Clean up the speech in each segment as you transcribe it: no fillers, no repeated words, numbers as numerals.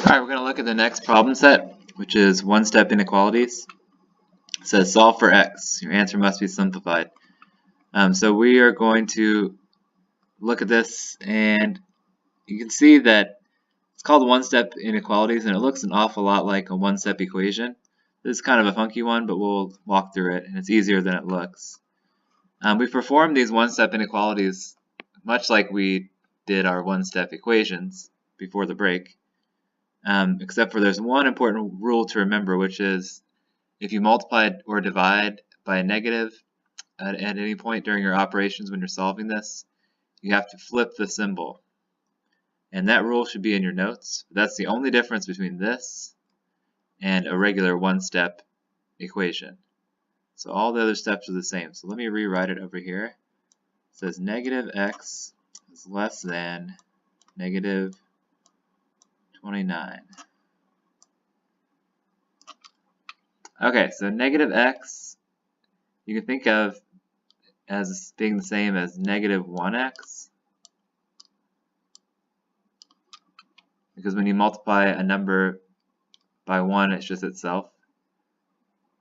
Alright, we're going to look at the next problem set, which is one-step inequalities. It says solve for x. Your answer must be simplified. So we are going to look at this, and you can see that it's called one-step inequalities, and it looks an awful lot like a one-step equation. This is kind of a funky one, but we'll walk through it, and it's easier than it looks. We performed these one-step inequalities much like we did our one-step equations before the break. Except for there's one important rule to remember, which is if you multiply or divide by a negative at any point during your operations when you're solving this, you have to flip the symbol. And that rule should be in your notes. That's the only difference between this and a regular one-step equation. So all the other steps are the same. So let me rewrite it over here. It says negative x is less than negative 29. Okay, so negative x you can think of as being the same as negative 1x, because when you multiply a number by 1, it's just itself.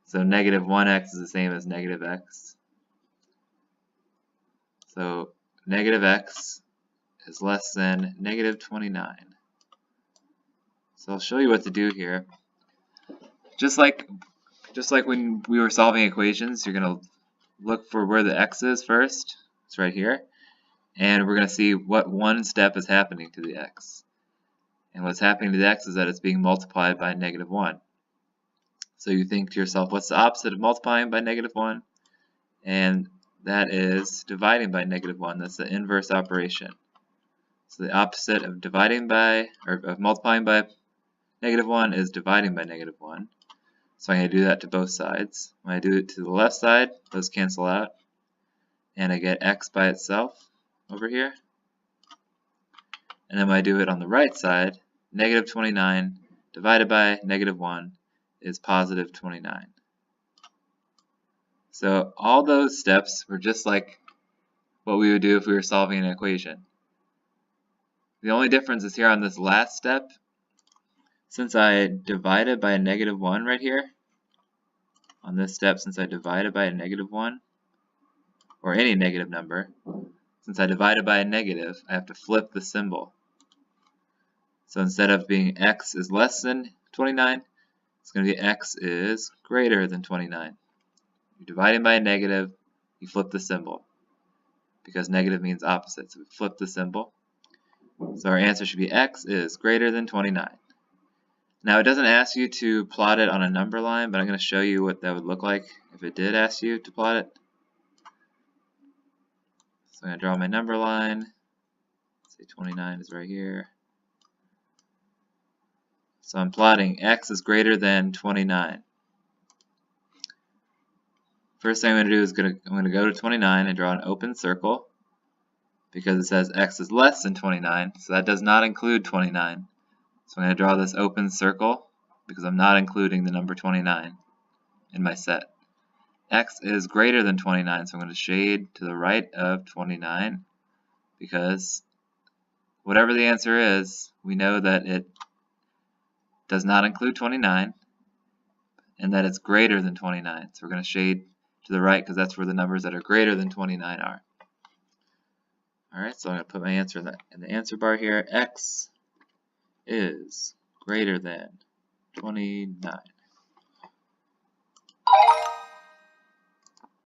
So negative 1x is the same as negative x. So negative x is less than negative 29. So I'll show you what to do here. Just like when we were solving equations, you're going to look for where the x is first. It's right here. And we're going to see what one step is happening to the x. And what's happening to the x is that it's being multiplied by negative 1. So you think to yourself, what's the opposite of multiplying by negative 1? And that is dividing by negative 1. That's the inverse operation. So the opposite of dividing by, or of multiplying by negative 1 is dividing by negative 1. So I'm going to do that to both sides. When I do it to the left side, those cancel out. And I get x by itself over here. And then when I do it on the right side, negative 29 divided by negative 1 is positive 29. So all those steps were just like what we would do if we were solving an equation. The only difference is here on this last step. Since I divided by a negative 1 right here, on this step, since I divided by a negative 1, or any negative number, since I divided by a negative, I have to flip the symbol. So instead of being x is less than 29, it's going to be x is greater than 29. You're dividing by a negative, you flip the symbol, because negative means opposite, so we flip the symbol. So our answer should be x is greater than 29. Now it doesn't ask you to plot it on a number line, but I'm going to show you what that would look like if it did ask you to plot it. So I'm going to draw my number line. Let's say 29 is right here. So I'm plotting x is greater than 29. First thing I'm going to do is I'm going to go to 29 and draw an open circle, because it says x is less than 29, so that does not include 29. So I'm going to draw this open circle because I'm not including the number 29 in my set. X is greater than 29, so I'm going to shade to the right of 29, because whatever the answer is, we know that it does not include 29 and that it's greater than 29. So we're going to shade to the right because that's where the numbers that are greater than 29 are. Alright, so I'm going to put my answer in the answer bar here. X is greater than 29.